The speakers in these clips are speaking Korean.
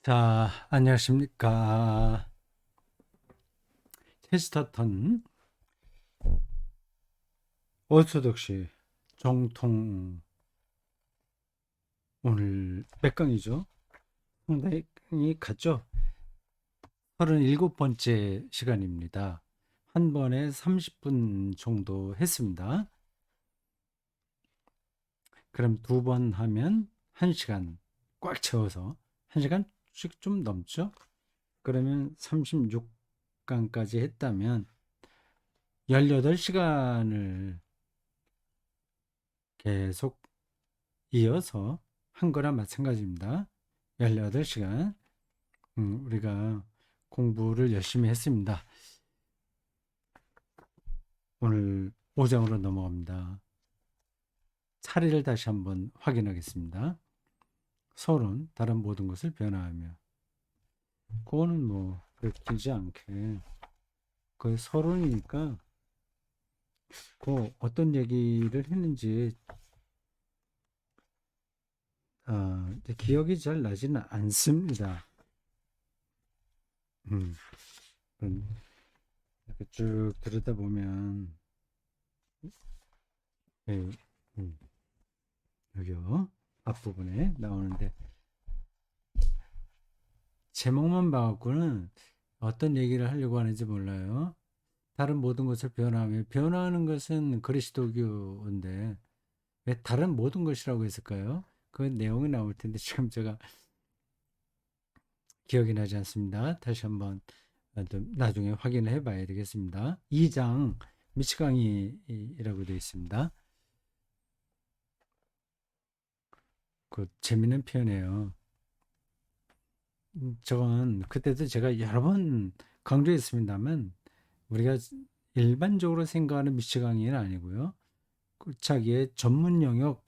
자, 안녕하십니까. 체스터턴 오소독시 정통 오늘 몇 강이죠? 상당히 갔죠? 37번째 시간입니다. 한 번에 30분 정도 했습니다. 그럼 두 번 하면 1시간 꽉 채워서 1시간씩 좀 넘죠? 그러면 36강까지 했다면 18시간을 계속 이어서 한 거나 마찬가지입니다. 18시간 우리가 공부를 열심히 했습니다. 오늘 5장으로 넘어갑니다. 차례를 다시 한번 확인하겠습니다. 서론, 다른 모든 것을 변화하며. 그거는 뭐 길지 않게 그 서론이니까 그 어떤 얘기를 했는지 기억이 잘 나지는 않습니다. 음, 이렇게 쭉 들여다보면 예, 음, 여기요 앞부분에 나오는데 제목만 봐갖고는 어떤 얘기를 하려고 하는지 몰라요. 다른 모든 것을 변화하며 변화하는 것은 그리스도교인데 왜 다른 모든 것이라고 했을까요? 그 내용이 나올 텐데 지금 제가 기억이 나지 않습니다. 다시 한번 나중에 확인을 해봐야 되겠습니다. 2장 미치광이라고 되어 있습니다. 그 재밌는 표현이에요. 저건 그때도 제가 여러 번 강조했습니다만 우리가 일반적으로 생각하는 미치광이는 아니고요. 그 자기의 전문 영역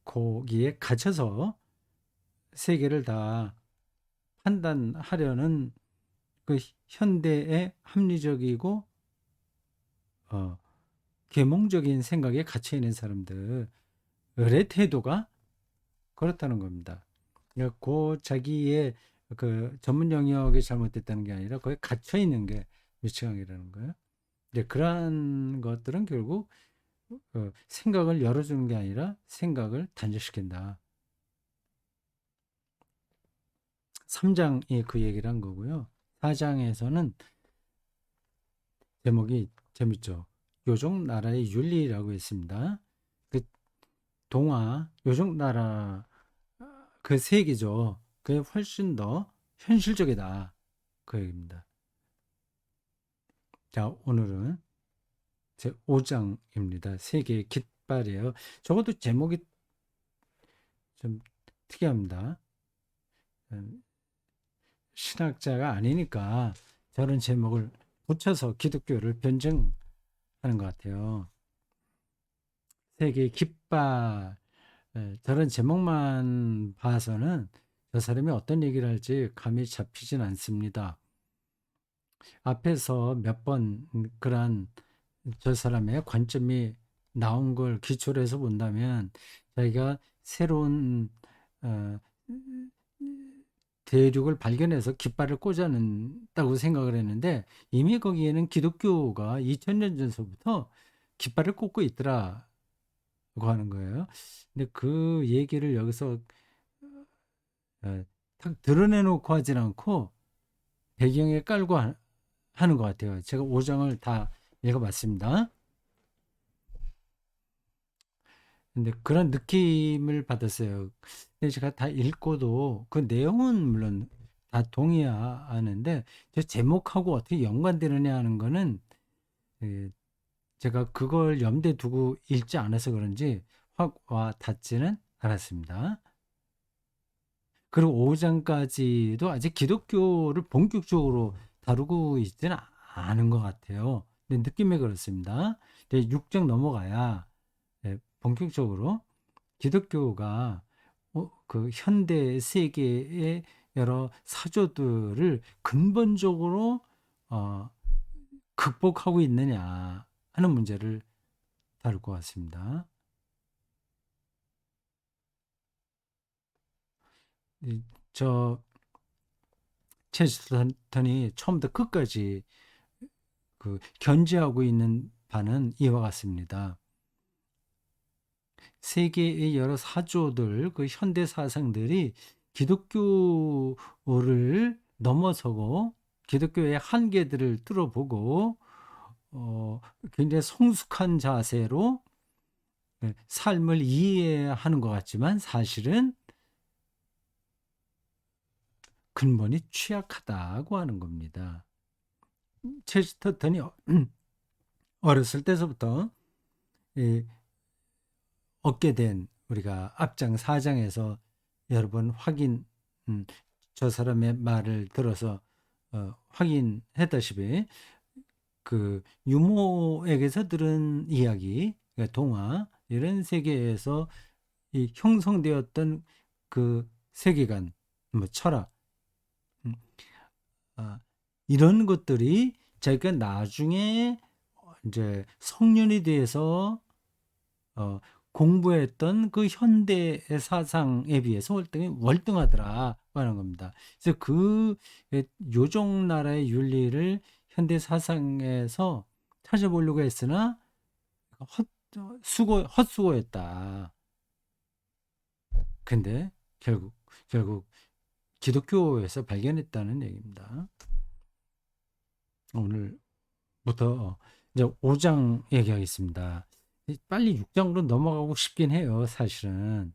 거기에 갇혀서 세계를 다 판단하려는 그 현대의 합리적이고 어, 계몽적인 생각에 갇혀 있는 사람들의 태도가 그렇다는 겁니다. 그러니까 그 자기의 그 전문 영역이 잘못됐다는 게 아니라 거기에 갇혀 있는 게 미치광이라는 거예요. 이제 그러한 것들은 결국 생각을 열어주는 게 아니라 생각을 단절시킨다. 3장이 그 얘기를 한 거고요. 4장에서는 제목이 재밌죠. 요족 나라의 윤리라고 했습니다. 그 동화 요족 나라 그 세계죠. 그게 훨씬 더 현실적이다. 그 얘기입니다. 자, 오늘은 제 5장입니다. 세계의 깃발이에요. 적어도 제목이 좀 특이합니다. 신학자가 아니니까 저런 제목을 붙여서 기독교를 변증하는 것 같아요. 세계의 깃발, 저런 제목만 봐서는 저 사람이 어떤 얘기를 할지 감이 잡히진 않습니다. 앞에서 몇 번 그러한 저 사람의 관점이 나온 걸 기초로 해서 본다면 자기가 새로운 어, 대륙을 발견해서 깃발을 꽂아낸다고 생각을 했는데 이미 거기에는 기독교가 2000년 전서부터 깃발을 꽂고 있더라고 하는 거예요. 근데 그 얘기를 여기서 딱 드러내놓고 하진 않고 배경에 깔고 하는 것 같아요. 제가 5장을 다 읽어봤습니다. 근데 그런 느낌을 받았어요. 근데 제가 다 읽고도 그 내용은 물론 다 동의하는데 저 제목하고 어떻게 연관되느냐 하는 거는 예, 제가 그걸 염두에 두고 읽지 않아서 그런지 확 와 닿지는 않았습니다. 그리고 5장까지도 아직 기독교를 본격적으로 다루고 있지는 않은 것 같아요. 근데 느낌이 그렇습니다. 6장 넘어가야 본격적으로 기독교가 그 현대 세계의 여러 사조들을 근본적으로 어, 극복하고 있느냐 하는 문제를 다룰 것 같습니다. 저 체스턴이 처음부터 끝까지 그 견지하고 있는 바는 이와 같습니다. 세계의 여러 사조들, 그 현대 사상들이 기독교를 넘어서고 기독교의 한계들을 뚫어보고 굉장히 성숙한 자세로 삶을 이해하는 것 같지만 사실은 근본이 취약하다고 하는 겁니다. 체스터턴이 어렸을 때서부터 얻게 된 우리가 앞장 4장에서 여러 번 저 사람의 말을 들어서 확인했다시피 그 유모에게서 들은 이야기, 그러니까 동화 이런 세계에서 이 형성되었던 그 세계관, 뭐 철학, 음, 이런 것들이 자기가 나중에 이제 성년이 돼서 공부했던 그 현대 사상에 비해서 월등하더라 하는 겁니다. 그래서 그 요정 나라의 윤리를 현대 사상에서 찾아보려고 했으나 헛수고였다. 근데 결국 기독교에서 발견했다는 얘기입니다. 오늘부터 이제 5장 얘기하겠습니다. 빨리 6장으로 넘어가고 싶긴 해요, 사실은.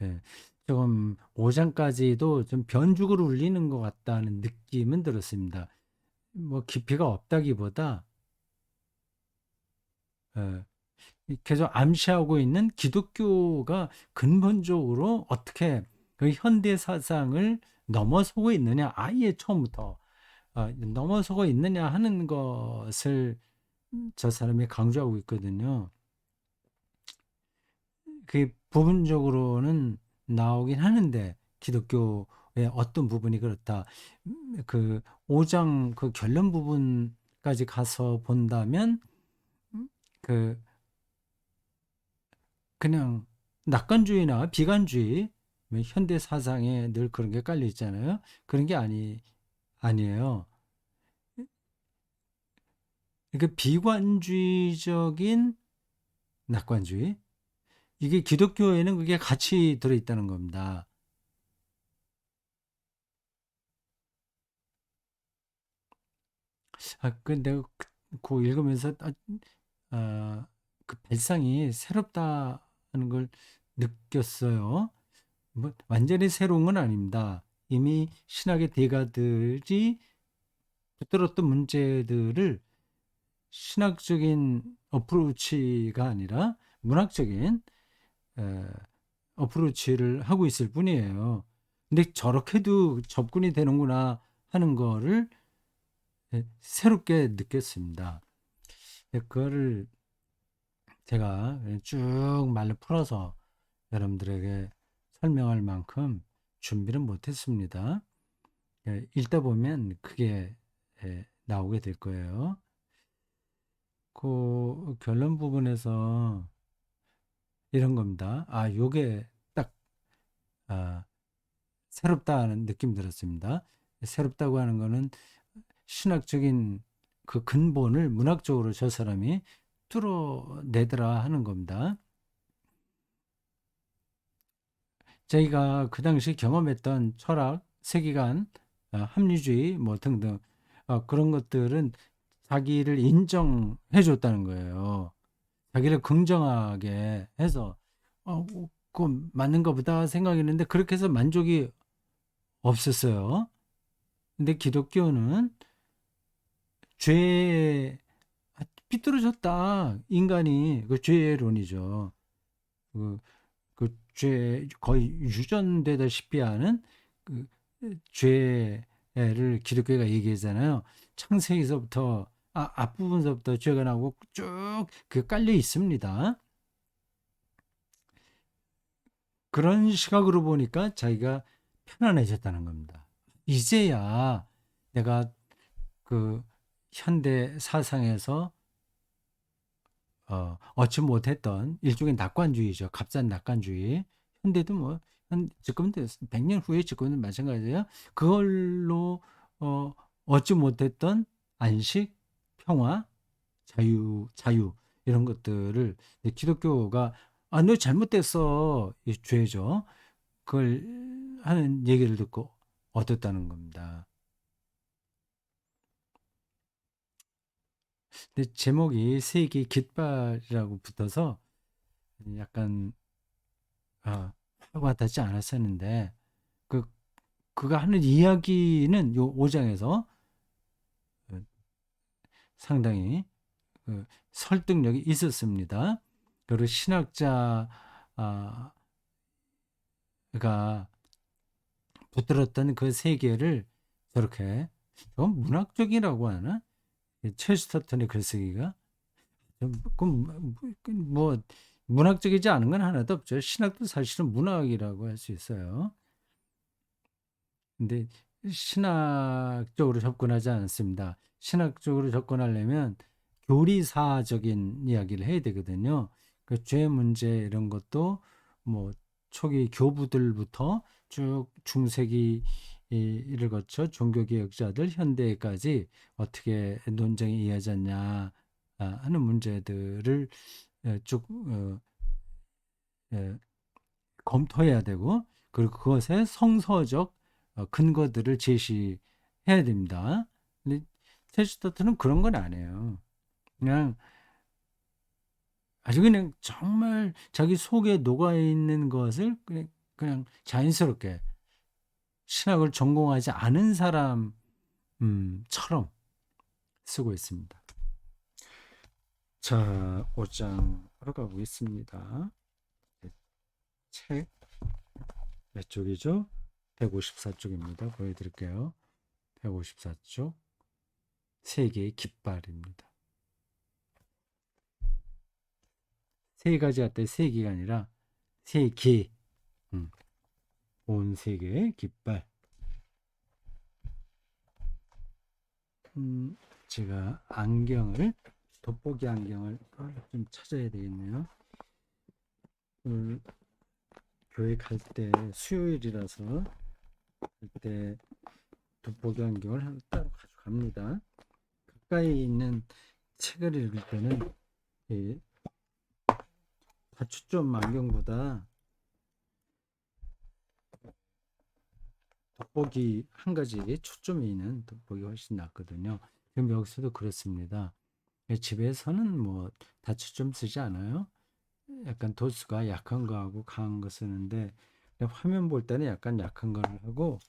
예, 조금 5장까지도 좀 변죽을 울리는 것 같다는 느낌은 들었습니다. 뭐 깊이가 없다기보다 예, 계속 암시하고 있는 기독교가 근본적으로 어떻게 그 현대 사상을 넘어서고 있느냐, 아예 처음부터 넘어서고 있느냐 하는 것을 저 사람이 강조하고 있거든요. 그 부분적으로는 나오긴 하는데 기독교의 어떤 부분이 그렇다. 그 5장 그 결론 부분까지 가서 본다면 그 그냥 낙관주의나 비관주의 현대 사상에 늘 그런 게 깔려 있잖아요. 그런 게 아니에요. 그러니까 비관주의적인 낙관주의, 이게 기독교에는 그게 같이 들어있다는 겁니다. 내가 그거 읽으면서 그 발상이 새롭다는 걸 느꼈어요. 뭐 완전히 새로운 건 아닙니다. 이미 신학의 대가들이 붙들었던 문제들을 신학적인 어프로치가 아니라 문학적인 어프로치를 하고 있을 뿐이에요. 근데 저렇게도 접근이 되는구나 하는 거를 새롭게 느꼈습니다. 그거를 제가 쭉 말로 풀어서 여러분들에게 설명할 만큼 준비를 못했습니다. 읽다 보면 그게 나오게 될 거예요. 그 결론 부분에서 이런 겁니다. 요게 딱 새롭다는 느낌 들었습니다. 새롭다고 하는 거는 신학적인 그 근본을 문학적으로 저 사람이 뚫어내더라 하는 겁니다. 저희가 그 당시 경험했던 철학, 세계관, 합리주의 뭐 등등 그런 것들은 자기를 인정해 줬다는 거예요. 자기를 긍정하게 해서 그 맞는 것보다 생각했는데 그렇게 해서 만족이 없었어요. 근데 기독교는 죄 삐뚤어졌다. 인간이 그 죄론이죠. 그, 죄 거의 유전되다시피 하는 그 죄를 기독교가 얘기하잖아요. 창세기서부터 앞부분서부터 죄가 나오고 쭉 그 깔려 있습니다. 그런 시각으로 보니까 자기가 편안해졌다는 겁니다. 이제야 내가 그 현대 사상에서 얻지 못했던 일종의 낙관주의죠. 값싼 낙관주의. 현대도 뭐 집권도 100년 후에 집권도 마찬가지예요. 그걸로 얻지 못했던 안식, 평화, 자유 이런 것들을 기독교가 너 잘못됐어. 이 죄죠. 그걸 하는 얘기를 듣고 얻었다는 겁니다. 근데 제목이 세기 깃발이라고 붙어서 약간 와닿지 않았었는데 그가 하는 이야기는 요 5장에서 상당히 설득력이 있었습니다. 그리고 신학자가 붙들었던 그 세계를 저렇게 좀 문학적이라고 하나? 첼스터턴의 글쓰기가 뭐 문학적이지 않은 건 하나도 없죠. 신학도 사실은 문학이라고 할 수 있어요. 근데 신학적으로 접근하지 않습니다. 신학적으로 접근하려면 교리사적인 이야기를 해야 되거든요. 그 죄 문제 이런 것도 뭐 초기 교부들부터 쭉 중세기를 거쳐 종교개혁자들 현대까지 어떻게 논쟁이 이어졌냐 하는 문제들을 쭉 검토해야 되고 그리고 그것의 성서적 근거들을 제시해야 됩니다. 근데 체스터트는 그런 건 안 해요. 그냥 아주 그냥 정말 자기 속에 녹아 있는 것을 그냥 자연스럽게 신학을 전공하지 않은 사람처럼 쓰고 있습니다. 자, 5장으로 가보겠습니다. 책 몇 쪽이죠? 154쪽입니다. 보여드릴게요. 154쪽. 세계의 깃발입니다. 세 가지 같다. 세 개가 아니라 세 개. 온 세계의 깃발. 제가 안경을 돋보기 안경을 좀 찾아야 되겠네요. 교회 갈 때 수요일이라서 갈 때 돋보기 안경을 하나 따로 가져갑니다. 가까이 있는 책을 읽을 때는 다초점 안경보다 돋보기 한 가지에 초점이 있는 돋보기가 훨씬 낫거든요. 그럼 여기서도 그렇습니다. 집에서는 뭐 다초점 쓰지 않아요. 약간 도수가 약한 거하고 강한 거 쓰는데 화면 볼 때는 약간 약한 걸 하고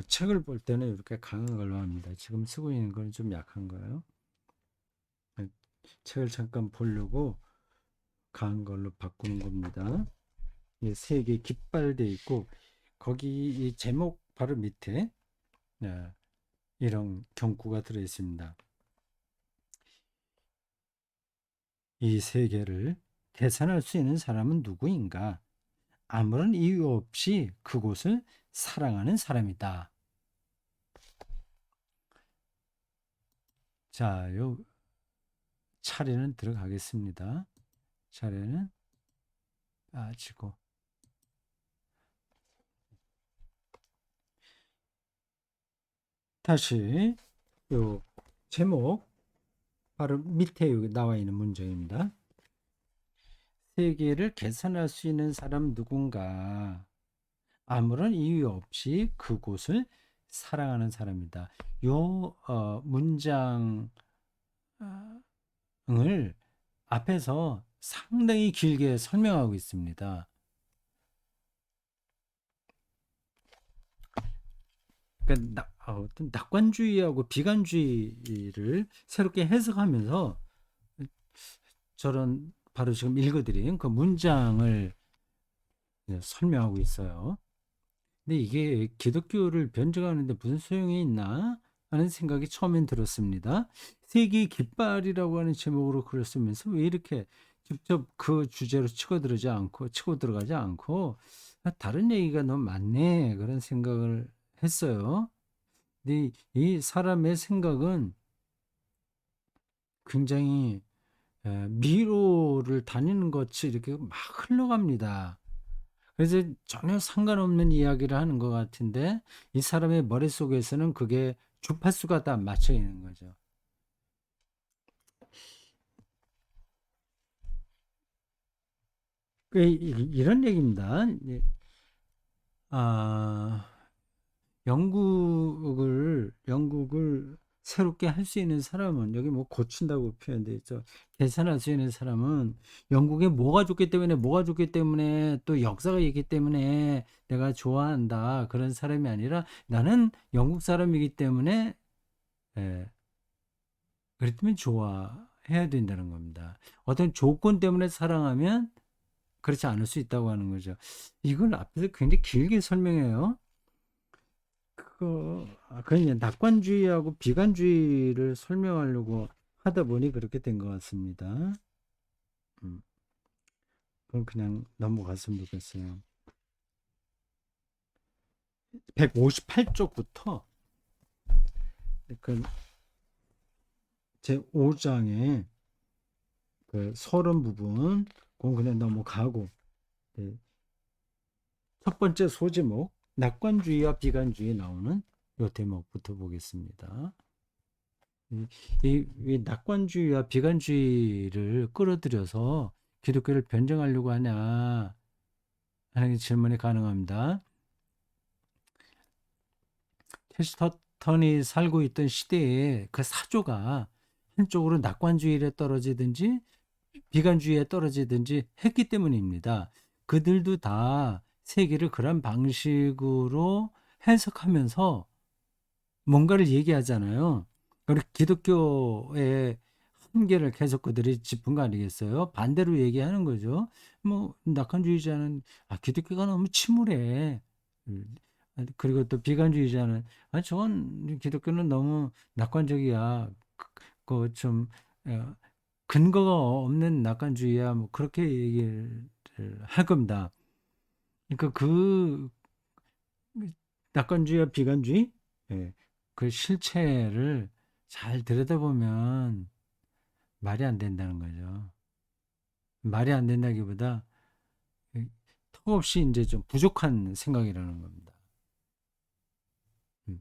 책을 볼 때는 이렇게 강한 걸로 합니다. 지금 쓰고 있는 건 좀 약한 거예요. 책을 잠깐 보려고 강한 걸로 바꾸는 겁니다. 세 개 깃발돼 있고 거기 이 제목 바로 밑에 이런 경구가 들어 있습니다. 이 세계를 계산할 수 있는 사람은 누구인가? 아무런 이유 없이 그곳을 사랑하는 사람이다. 자, 요 차례는 들어가겠습니다. 차례는 빠지고 다시 요 제목 바로 밑에 여기 나와 있는 문장입니다. 세계를 개선할 수 있는 사람 누군가 아무런 이유 없이 그곳을 사랑하는 사람이다. 요 문장을 앞에서 상당히 길게 설명하고 있습니다. 그러니까 어떤 낙관주의하고 비관주의를 새롭게 해석하면서 저런 바로 지금 읽어드린 그 문장을 설명하고 있어요. 근데 이게 기독교를 변증하는데 무슨 소용이 있나 하는 생각이 처음엔 들었습니다. 세계 깃발이라고 하는 제목으로 글을 쓰면서 왜 이렇게 직접 그 주제로 치고 들어가지 않고 다른 얘기가 너무 많네 그런 생각을 했어요. 근데 이 사람의 생각은 굉장히 미로를 다니는 것이 이렇게 막 흘러갑니다. 그래서 전혀 상관없는 이야기를 하는 것 같은데 이 사람의 머릿속에서는 그게 주파수가 다 맞춰 있는 거죠. 이런 얘기입니다. 아, 영국을 새롭게 할 수 있는 사람은, 여기 뭐 고친다고 표현되어 있죠. 개선할 수 있는 사람은 영국에 뭐가 좋기 때문에 또 역사가 있기 때문에 내가 좋아한다. 그런 사람이 아니라 나는 영국 사람이기 때문에, 예, 그렇다면 좋아해야 된다는 겁니다. 어떤 조건 때문에 사랑하면 그렇지 않을 수 있다고 하는 거죠. 이걸 앞에서 굉장히 길게 설명해요. 그냥 낙관주의하고 비관주의를 설명하려고 하다 보니 그렇게 된 것 같습니다. 음, 그럼 그냥 넘어갔으면 좋겠어요. 158쪽부터 그 제 5장의 그 서론 부분, 그건 그냥 넘어가고, 네, 첫 번째 소제목, 낙관주의와 비관주의 나오는 요 대목부터 보겠습니다. 이 낙관주의와 비관주의를 끌어들여서 기독교를 변증하려고 하냐 하는 질문이 가능합니다. 체스터턴이 살고 있던 시대에 그 사조가 한쪽으로 낙관주의에 떨어지든지 비관주의에 떨어지든지 했기 때문입니다. 그들도 다 세계를 그런 방식으로 해석하면서 뭔가를 얘기하잖아요. 그리고 기독교의 한계를 계속 그들이 짚은 거 아니겠어요? 반대로 얘기하는 거죠. 뭐 낙관주의자는 기독교가 너무 침울해. 그리고 또 비관주의자는 저건 기독교는 너무 낙관적이야. 그좀 근거가 없는 낙관주의야. 뭐 그렇게 얘기를 할 겁니다. 그러니까 그 낙관주의와 비관주의, 예, 그 실체를 잘 들여다보면 말이 안 된다는 거죠. 말이 안 된다기보다 턱없이 이제 좀 부족한 생각이라는 겁니다. 음.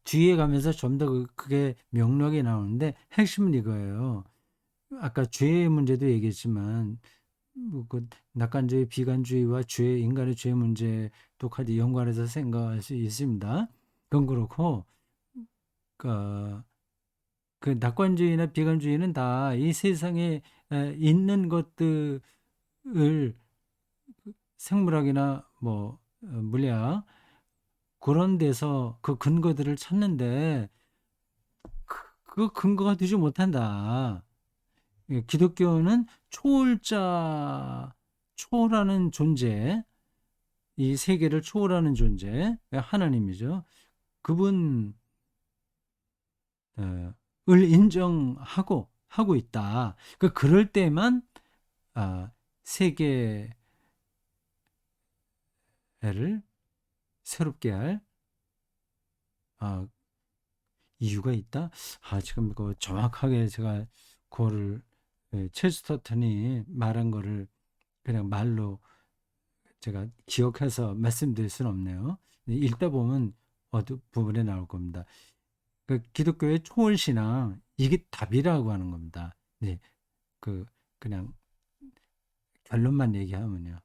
뒤에 가면서 좀 더 그게 명료하게 나오는데 핵심은 이거예요. 아까 죄의 문제도 얘기했지만 뭐그 낙관주의, 비관주의와 죄, 인간의 죄 문제 똑같이 연관해서 생각할 수 있습니다. 그건 그렇고 그, 그 낙관주의나 비관주의는 다 이 세상에 있는 것들을 생물학이나 뭐 물리학 그런 데서 그 근거들을 찾는데 그 근거가 되지 못한다. 예, 기독교는 초월하는 존재, 이 세계를 초월하는 존재, 하나님이죠. 그분을 인정하고 하고 있다. 그럴 때만 세계를 새롭게 할 아, 이유가 있다. 지금 그 정확하게 제가 그거를 체스터턴이 말한 거를 그냥 말로 제가 기억해서 말씀드릴 수는 없네요. 읽다 보면 어느 부분에 나올 겁니다. 그 기독교의 초월신앙 이게 답이라고 하는 겁니다. 네, 그 그냥 결론만 얘기하면요.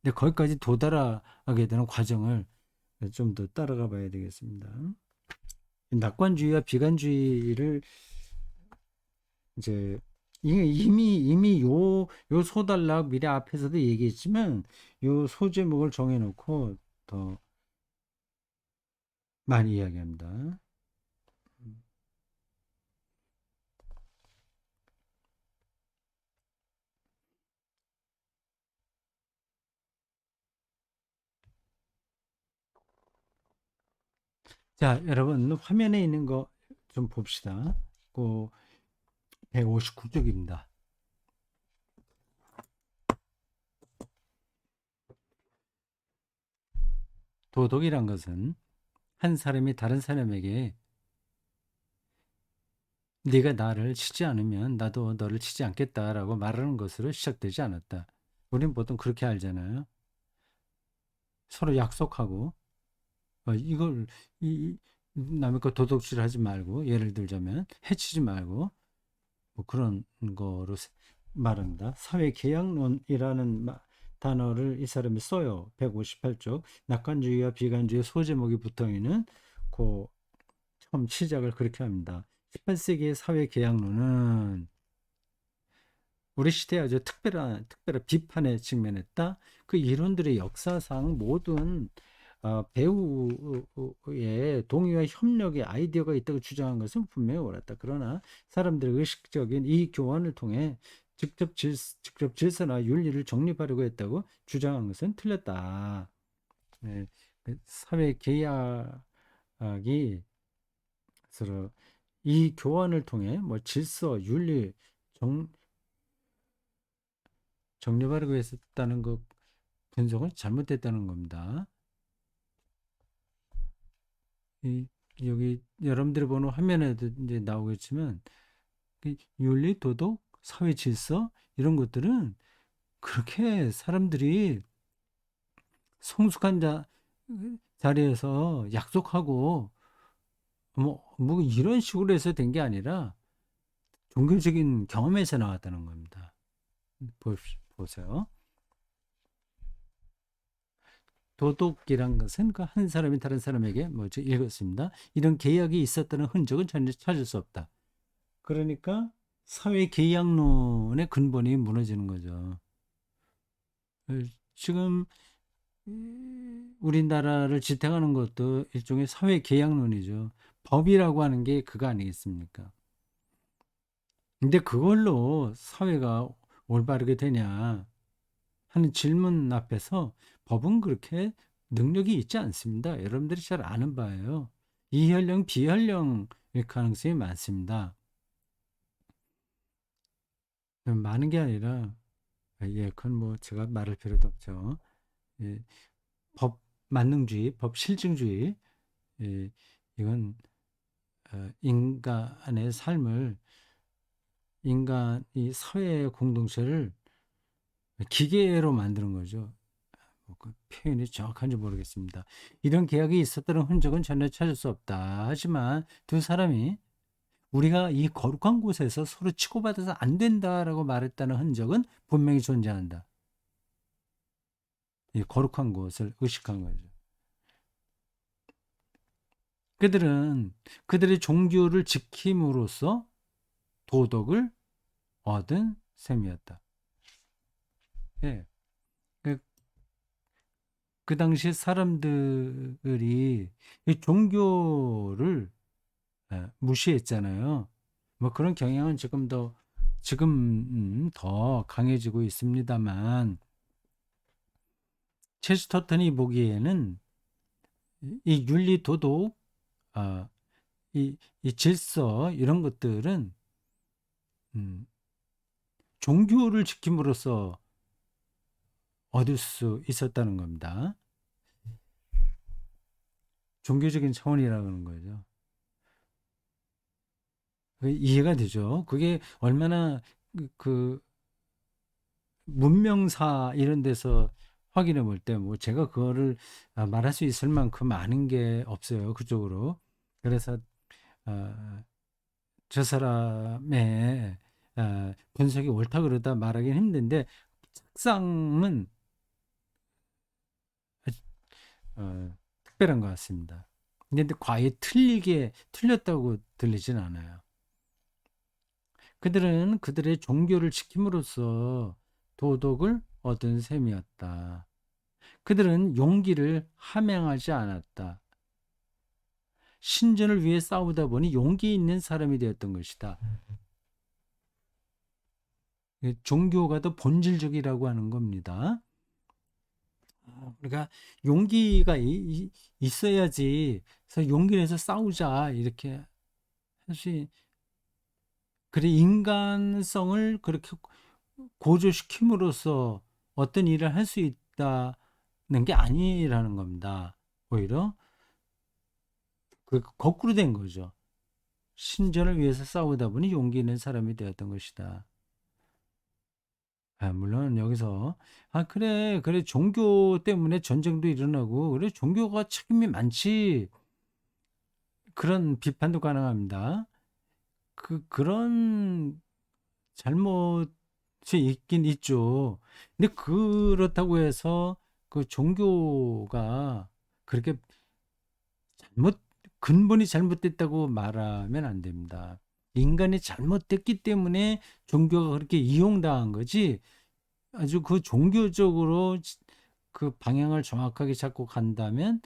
근데 거기까지 도달하게 되는 과정을 좀 더 따라가 봐야 되겠습니다. 낙관주의와 비관주의를 이제 이미 요 소단락 미래 앞에서도 얘기했지만 요 소제목을 정해놓고 더 많이 이야기합니다. 자, 여러분 화면에 있는 거 좀 봅시다. 그 159쪽입니다. 도덕이란 것은 한 사람이 다른 사람에게 네가 나를 치지 않으면 나도 너를 치지 않겠다라고 말하는 것으로 시작되지 않았다. 우린 보통 그렇게 알잖아요. 서로 약속하고 이걸 남의 거 도둑질하지 말고, 예를 들자면 해치지 말고, 뭐 그런 거로 말합니다. 사회계약론이라는 단어를 이 사람이 써요. 158쪽. 낙관주의와 비관주의 소제목이 붙어있는 그 처음 시작을 그렇게 합니다. 18세기의 사회계약론은 우리 시대에 아주 특별한 비판에 직면했다. 그 이론들의 역사상 모든 배우의 동의와 협력의 아이디어가 있다고 주장한 것은 분명히 옳았다. 그러나 사람들의 의식적인 이 교환을 통해 직접 질서나 윤리를 정립하려고 했다고 주장한 것은 틀렸다. 네, 사회 계약이 서로 이 교환을 통해 뭐 질서, 윤리 정립하려고 했었다는 것 분석은 잘못됐다는 겁니다. 이, 여기 여러분들이 보는 화면에도 이제 나오겠지만 윤리, 도덕, 사회 질서 이런 것들은 그렇게 사람들이 성숙한 자리에서 약속하고 뭐 이런 식으로 해서 된 게 아니라 종교적인 경험에서 나왔다는 겁니다. 보세요. 도덕이란 것은 그 한 사람이 다른 사람에게 뭐죠? 읽었습니다. 이런 계약이 있었다는 흔적은 전혀 찾을 수 없다. 그러니까 사회 계약론의 근본이 무너지는 거죠. 지금 우리나라를 지탱하는 것도 일종의 사회 계약론이죠. 법이라고 하는 게 그거 아니겠습니까? 근데 그걸로 사회가 올바르게 되냐 하는 질문 앞에서 법은 그렇게 능력이 있지 않습니다. 여러분들이 잘 아는 바예요. 이현령, 비현령일 가능성이 많습니다. 많은 게 아니라 그건 뭐 제가 말할 필요도 없죠. 예, 법 만능주의, 법 실증주의, 예, 이건 인간의 삶을 인간이 사회 공동체를 기계로 만드는 거죠. 그 표현이 정확한지 모르겠습니다. 이런 계약이 있었다는 흔적은 전혀 찾을 수 없다. 하지만 두 사람이 우리가 이 거룩한 곳에서 서로 치고받아서 안 된다라고 말했다는 흔적은 분명히 존재한다. 이 거룩한 곳을 의식한 거죠. 그들은 그들의 종교를 지킴으로써 도덕을 얻은 셈이었다. 예. 그, 그 당시 사람들이 이 종교를 무시했잖아요. 뭐 그런 경향은 지금 더 강해지고 있습니다만 체스터턴이 보기에는 이 윤리 도덕, 아, 이 질서 이런 것들은 음, 종교를 지킴으로써 얻을 수 있었다는 겁니다. 종교적인 차원이라는 거죠. 이해가 되죠. 그게 얼마나 그 문명사 이런 데서 확인해 볼 때 뭐 제가 그거를 말할 수 있을 만큼 아는 게 없어요. 그쪽으로. 그래서 어, 저 사람의 분석이 옳다 그러다 말하기는 힘든데 책상은 특별한 것 같습니다. 근데 과연 틀렸다고 들리진 않아요. 그들은 그들의 종교를 지킴으로써 도덕을 얻은 셈이었다. 그들은 용기를 함양하지 않았다. 신전을 위해 싸우다 보니 용기 있는 사람이 되었던 것이다. 종교가 더 본질적이라고 하는 겁니다. 그러니까 용기가 있어야지. 그래서 용기 내서 싸우자 이렇게 할수 그래 인간성을 그렇게 고조시킴으로써 어떤 일을 할 수 있다는 게 아니라는 겁니다. 오히려 그 거꾸로 된 거죠. 신전을 위해서 싸우다 보니 용기 있는 사람이 되었던 것이다. 물론 여기서 그래, 그래, 종교 때문에 전쟁도 일어나고, 그래, 종교가 책임이 많지. 그런 비판도 가능합니다. 그런 잘못이 있긴 있죠. 근데 그렇다고 해서 그 종교가 그렇게 잘못, 근본이 잘못됐다고 말하면 안 됩니다. 인간이 잘못됐기 때문에 종교가 그렇게 이용당한 거지, 아주 그 종교적으로 그 방향을 정확하게 잡고 간다면,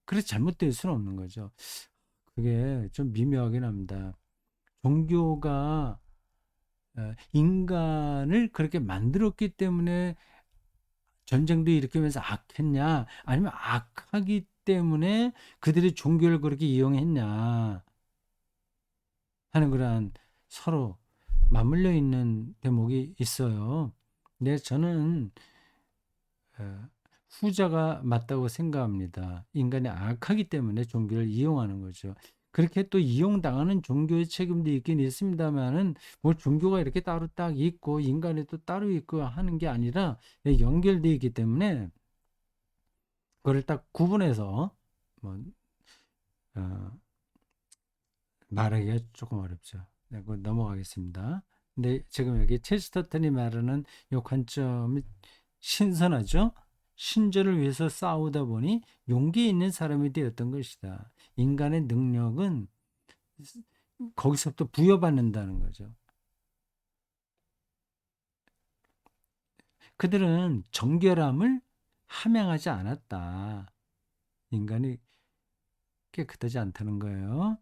그래 잘못될 수는 없는 거죠. 그게 좀 미묘하긴 합니다. 종교가 인간을 그렇게 만들었기 때문에 전쟁도 일으키면서 악했냐, 아니면 악하기 때문에 그들이 종교를 그렇게 이용했냐 하는 그런 서로 맞물려 있는 대목이 있어요. 근데 저는 어, 후자가 맞다고 생각합니다. 인간이 악하기 때문에 종교를 이용하는 거죠. 그렇게 또 이용당하는 종교의 책임도 있긴 있습니다만은, 뭐 종교가 이렇게 따로 딱 있고 인간이 또 따로 있고 하는 게 아니라 연결되어 있기 때문에 그걸 딱 구분해서 뭐 어, 말하기가 조금 어렵죠. 네, 그거 넘어가겠습니다. 근데 지금 여기 체스터턴이 말하는 이 관점이 신선하죠. 신전을 위해서 싸우다 보니 용기 있는 사람이 되었던 것이다. 인간의 능력은 거기서부터 부여받는다는 거죠. 그들은 정결함을 함양하지 않았다. 인간이 깨끗하지 않다는 거예요.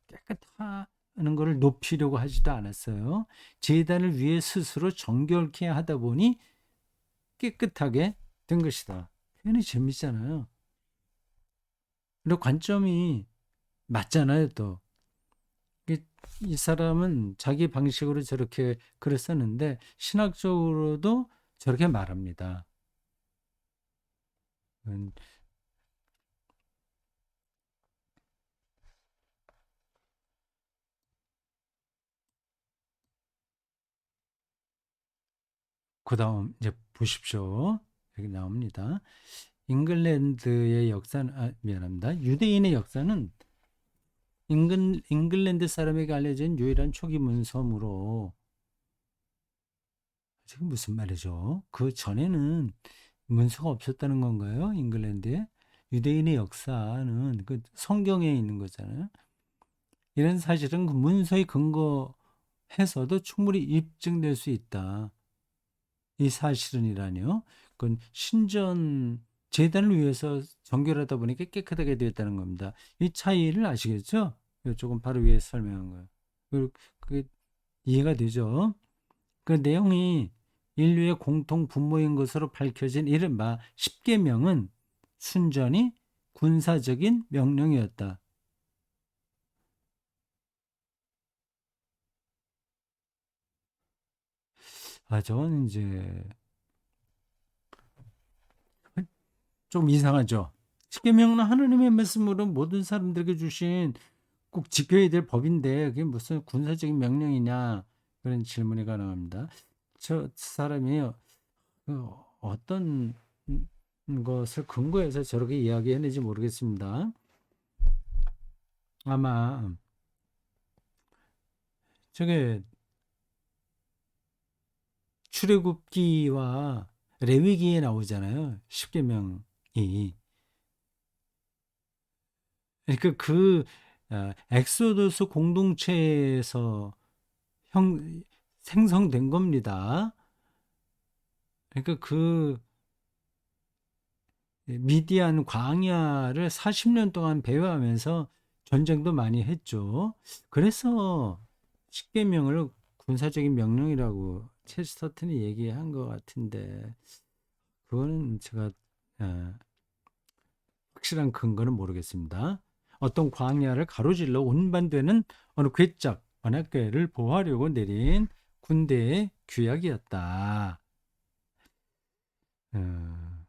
깨끗하는 것을 높이려고 하지도 않았어요. 제단을 위해 스스로 정결케 하다 보니 깨끗하게 된 것이다. 표현이 재밌잖아요. 그리고 관점이 맞잖아요, 또. 이 사람은 자기 방식으로 저렇게 글을 썼는데 신학적으로도 저렇게 말합니다. 그 다음 이제 보십시오. 여기 나옵니다. 잉글랜드의 역사는, 미안합니다. 유대인의 역사는 잉글랜드 사람에게 알려진 유일한 초기 문서므로, 지금 무슨 말이죠? 그 전에는 문서가 없었다는 건가요? 잉글랜드에? 유대인의 역사는 그 성경에 있는 거잖아요. 이런 사실은 그 문서에 근거해서도 충분히 입증될 수 있다. 이 사실은이라니요. 그건 신전 제단을 위해서 정결하다 보니까 깨끗하게 되었다는 겁니다. 이 차이를 아시겠죠? 조금 바로 위에 설명한 거예요. 그게 이해가 되죠? 그 내용이 인류의 공통 분모인 것으로 밝혀진 이른바 십계명은 순전히 군사적인 명령이었다. 저건 이제 좀 이상하죠. 십계명은 하나님의 말씀으로 모든 사람들에게 주신 꼭 지켜야 될 법인데 그게 무슨 군사적인 명령이냐, 그런 질문이 가능합니다. 저 사람이 어떤 것을 근거해서 저렇게 이야기했는지 모르겠습니다. 아마 저게 출애굽기와 레위기에 나오잖아요. 십계명이. 그러니까 엑소더스 공동체에서 생성된 겁니다. 그러니까 미디안 광야를 40년 동안 배회하면서 전쟁도 많이 했죠. 그래서 십계명을 군사적인 명령이라고 체스터튼이 얘기한 것 같은데, 그거는 제가 어, 확실한 근거는 모르겠습니다. 어떤 광야를 가로질러 운반되는 어느 괴짝 언약궤를 보호하려고 내린 군대의 규약이었다. 어,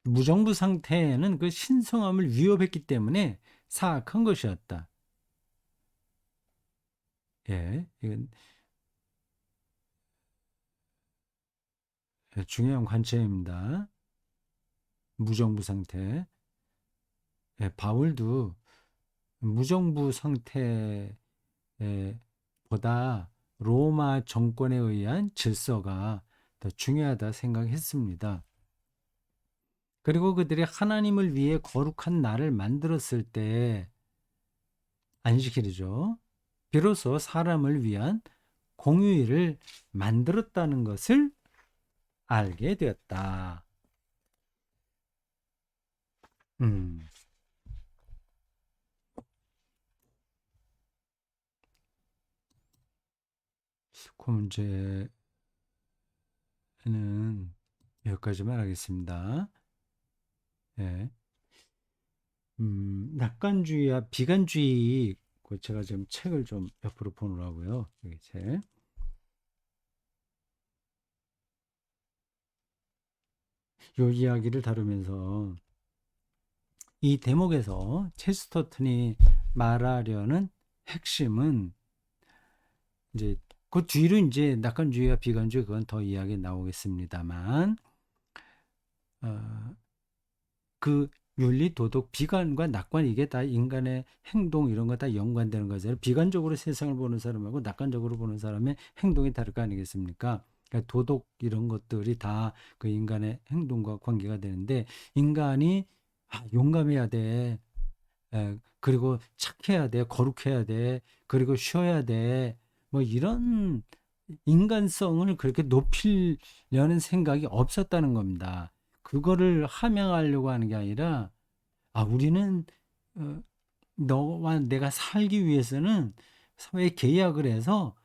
무정부 상태에는 그 신성함을 위협했기 때문에 사악한 것이었다. 예, 이건 중요한 관점입니다. 무정부 상태. 예, 바울도 무정부 상태 보다 로마 정권에 의한 질서가 더 중요하다 생각했습니다. 그리고 그들이 하나님을 위해 거룩한 날을 만들었을 때 안식일이죠. 비로소 사람을 위한 공휴일을 만들었다는 것을 알게 되었다. 음, 그 문제는 여기까지만 하겠습니다. 예. 낙관주의와 비관주의, 그 제가 지금 책을 좀 옆으로 보느라고요. 여기 책. 요 이야기를 다루면서 이 대목에서 체스터턴이 말하려는 핵심은 이제 그 뒤로 이제 낙관주의와 비관주의 그건 더 이야기 나오겠습니다만 그 윤리, 도덕, 비관과 낙관 이게 다 인간의 행동 이런 거 다 연관되는 거잖아요. 비관적으로 세상을 보는 사람하고 낙관적으로 보는 사람의 행동이 다를 거 아니겠습니까? 그러니까 도덕 이런 것들이 다 그 인간의 행동과 관계가 되는데 인간이 용감해야 돼. 그리고 착해야 돼. 거룩해야 돼. 그리고 쉬어야 돼. 뭐 이런 인간성을 그렇게 높이려는 생각이 없었다는 겁니다. 그거를 함양하려고 하는 게 아니라 우리는 어, 너와 내가 살기 위해서는 사회에 계약을 해서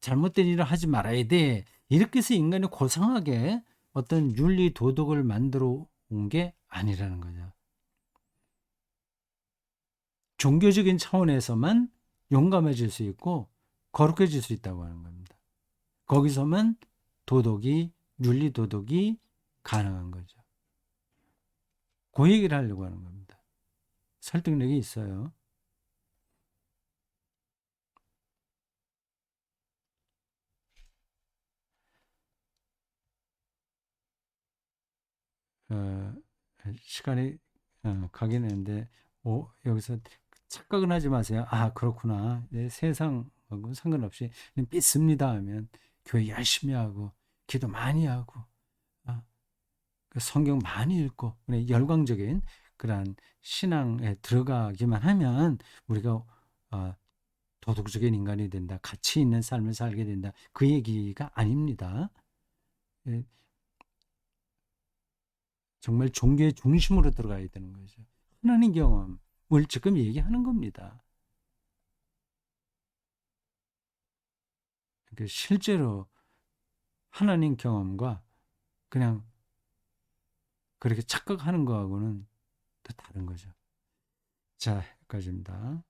잘못된 일을 하지 말아야 돼. 이렇게 해서 인간이 고상하게 어떤 윤리 도덕을 만들어 온 게 아니라는 거죠. 종교적인 차원에서만 용감해질 수 있고 거룩해질 수 있다고 하는 겁니다. 거기서만 도덕이 윤리 도덕이 가능한 거죠. 그 얘기를 하려고 하는 겁니다. 설득력이 있어요. 어, 시간이 가긴 했는데 여기서 착각은 하지 마세요. 그렇구나. 세상하고 상관없이 믿습니다 하면 교회 열심히 하고 기도 많이 하고 그 성경 많이 읽고 열광적인 그러한 신앙에 들어가기만 하면 우리가 도덕적인 인간이 된다. 가치 있는 삶을 살게 된다. 그 얘기가 아닙니다. 예, 정말 종교의 중심으로 들어가야 되는 거죠. 하나님 경험을 지금 얘기하는 겁니다. 그러니까 실제로 하나님 경험과 그냥 그렇게 착각하는 거하고는 또 다른 거죠. 자, 여기까지입니다.